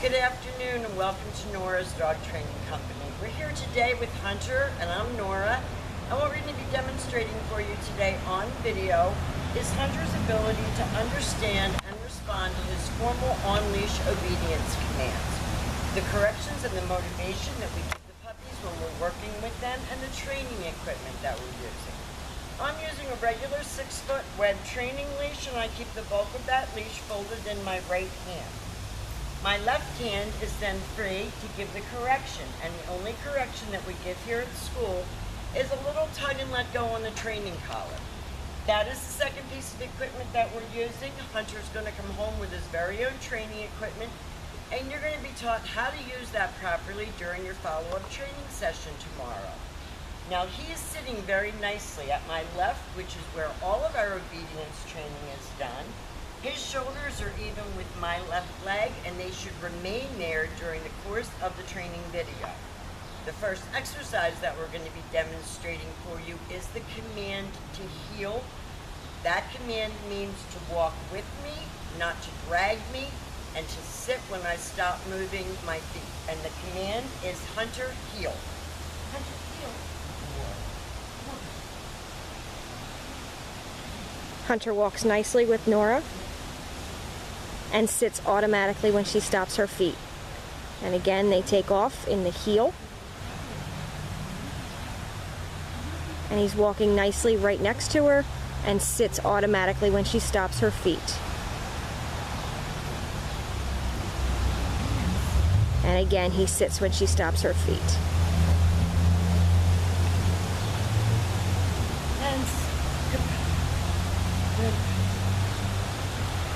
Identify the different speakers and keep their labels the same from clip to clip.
Speaker 1: good afternoon and welcome to Nora's Dog Training Company. We're here today with Hunter and I'm Nora, and what we're going to be demonstrating for you today on video is Hunter's ability to understand and respond to his formal on-leash obedience commands, the corrections and the motivation that we give the puppies when we're working with them, and the training equipment that we're using. I'm using a regular 6-foot web training leash, and I keep the bulk of that leash folded in my right hand. My left hand is then free to give the correction, and the only correction that we give here at school is a little tug and let go on the training collar. That is the second piece of equipment that we're using. Hunter's going to come home with his very own training equipment, and you're going to be taught how to use that properly during your follow-up training session tomorrow. Now he is sitting very nicely at my left, which is where all of our obedience training is done. His shoulders are even with my left leg, and they should remain there during the course of the training video. The first exercise that we're going to be demonstrating for you is the command to heel. That command means to walk with me, not to drag me, and to sit when I stop moving my feet. And the command is Hunter, heel. Hunter, heel.
Speaker 2: Hunter walks nicely with Nora and sits automatically when she stops her feet. And again, they take off in the heel. And he's walking nicely right next to her and sits automatically when she stops her feet. And again, he sits when she stops her feet.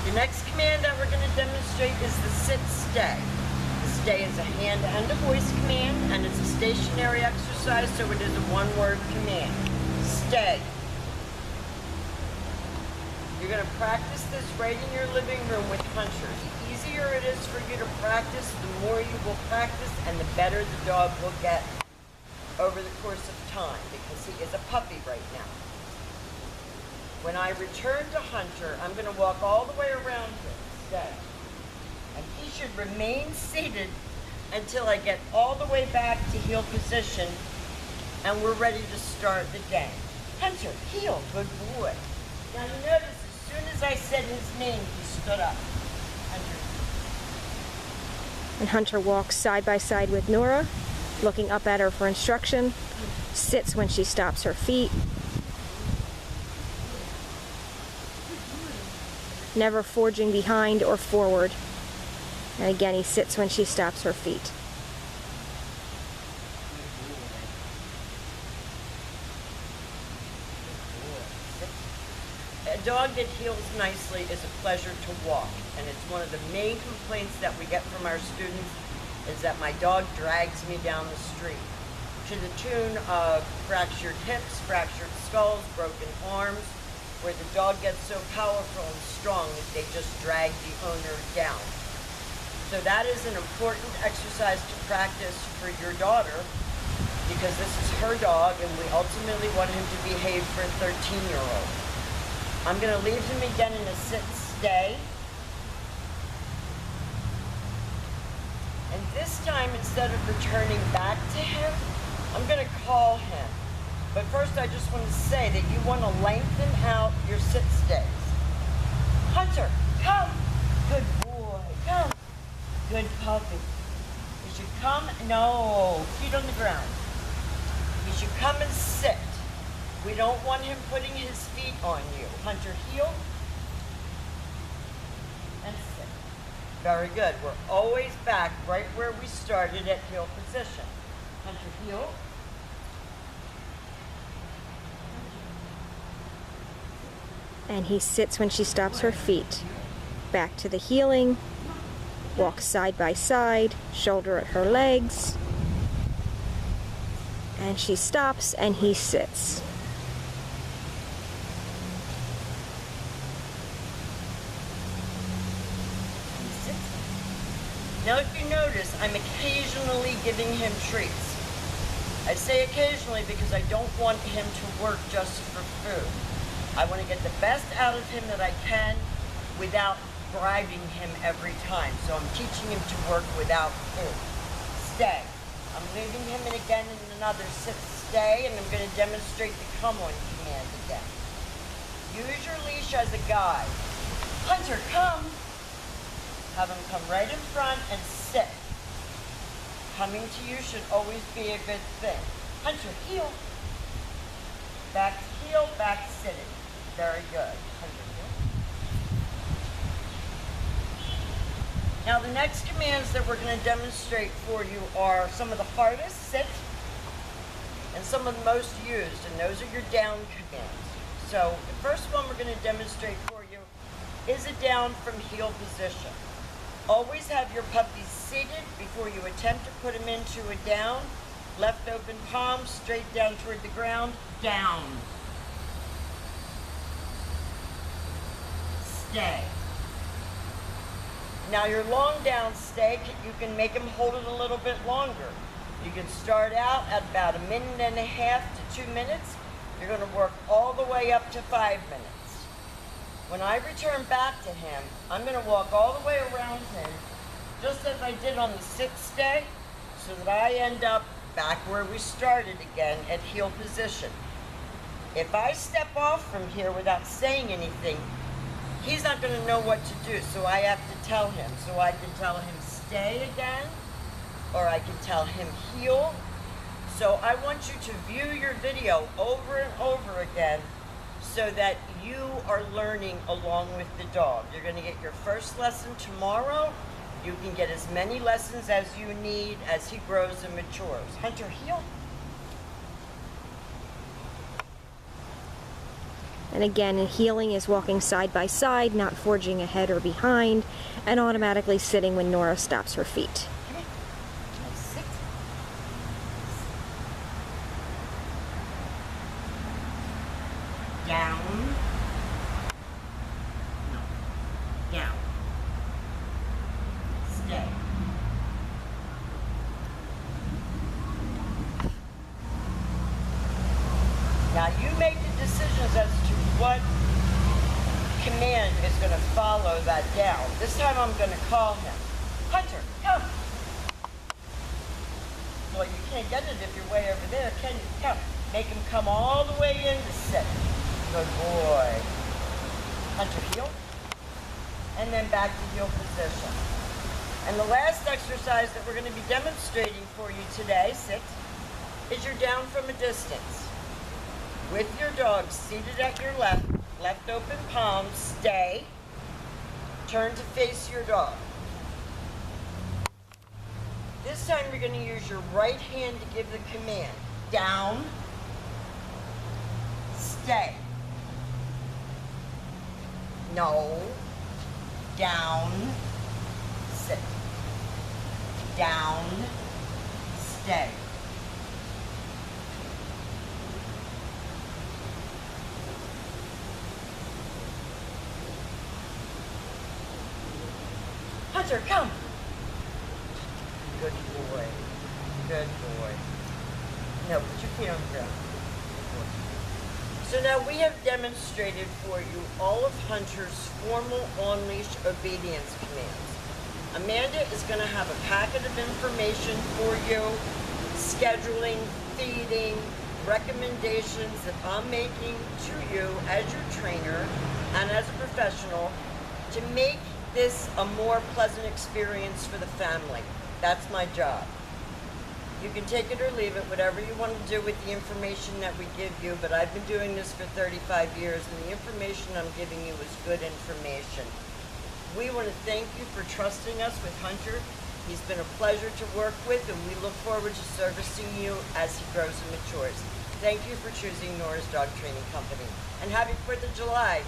Speaker 1: The next command that we're going to demonstrate is the sit-stay. The stay is a hand and a voice command, and it's a stationary exercise, so it is a one-word command. Stay. You're going to practice this right in your living room with Hunter. The easier it is for you to practice, the more you will practice, and the better the dog will get over the course of time, because he is a puppy right now. When I return to Hunter, I'm going to walk all the way around him, stay. And he should remain seated until I get all the way back to heel position, and we're ready to start the game. Hunter, heel, good boy. Now you notice as soon as I said his name, he stood up. Hunter.
Speaker 2: And Hunter walks side by side with Nora, looking up at her for instruction, sits when she stops her feet, never forging behind or forward. And again, he sits when she stops her feet.
Speaker 1: A dog that heels nicely is a pleasure to walk, and it's one of the main complaints that we get from our students is that my dog drags me down the street, to the tune of fractured hips, fractured skulls, broken arms, where the dog gets so powerful and strong that they just drag the owner down. So that is an important exercise to practice for your daughter, because this is her dog and we ultimately want him to behave for a 13-year-old. I'm going to leave him again in a sit-stay. And this time, instead of returning back to him, I'm going to call him. But first, I just want to say that you want to lengthen out your sit-stays. Hunter, come. Good boy, come. Good puppy. You should come, no, feet on the ground. You should come and sit. We don't want him putting his feet on you. Hunter, heel. And sit. Very good. We're always back right where we started at heel position. Hunter, heel.
Speaker 2: And he sits when she stops her feet. Back to the heeling, walks side by side, shoulder at her legs, and she stops and he sits.
Speaker 1: Now if you notice, I'm occasionally giving him treats. I say occasionally because I don't want him to work just for food. I want to get the best out of him that I can without bribing him every time. So I'm teaching him to work without food. Stay. I'm leaving him in again in another sit, stay, and I'm going to demonstrate the come on command again. Use your leash as a guide. Hunter, come. Have him come right in front and sit. Coming to you should always be a good thing. Hunter, heel. Back to heel, back sitting. Very good. Hunter, heel. Now the next commands that we're going to demonstrate for you are some of the hardest, sit, and some of the most used, and those are your down commands. So the first one we're going to demonstrate for you is a down from heel position. Always have your puppies seated before you attempt to put them into a down. Left open palm, straight down toward the ground, down. Stay. Now your long down stay, you can make them hold it a little bit longer. You can start out at about 1.5 to 2 minutes. You're going to work all the way up to 5 minutes. When I return back to him, I'm going to walk all the way around him, just as I did on the 6th day, so that I end up back where we started again at heel position. If I step off from here without saying anything, he's not going to know what to do, so I have to tell him. So I can tell him stay again, or I can tell him heel. So I want you to view your video over and over again so that you are learning along with the dog. You're going to get your first lesson tomorrow. You can get as many lessons as you need as he grows and matures. Hunter, heel.
Speaker 2: And again, heeling is walking side by side, not forging ahead or behind, and automatically sitting when Nora stops her feet.
Speaker 1: Come here. Nice sit. Down. No. Down. Stay. Now you make the decisions as to what command is going to follow that down. This time I'm going to call him. Hunter, come. Well, you can't get it if you're way over there, can you? Come. Make him come all the way in to sit. Good boy. Hunter, heel. And then back to heel position. And the last exercise that we're going to be demonstrating for you today, sit, is your down from a distance. With your dog seated at your left, left open palm, stay, turn to face your dog. This time you're going to use your right hand to give the command. Down, stay. No, down, sit. Down, stay. Hunter, come. Good boy. Good boy. No, put your feet on the ground. Good boy. So now we have demonstrated for you all of Hunter's formal on-leash obedience commands. Amanda is going to have a packet of information for you, scheduling, feeding, recommendations that I'm making to you as your trainer and as a professional to make this a more pleasant experience for the family. That's my job. You can take it or leave it, whatever you want to do with the information that we give you, but I've been doing this for 35 years, and the information I'm giving you is good information. We want to thank you for trusting us with Hunter. He's been a pleasure to work with, and we look forward to servicing you as he grows and matures. Thank you for choosing Nora's Dog Training Company. And happy 4th of July.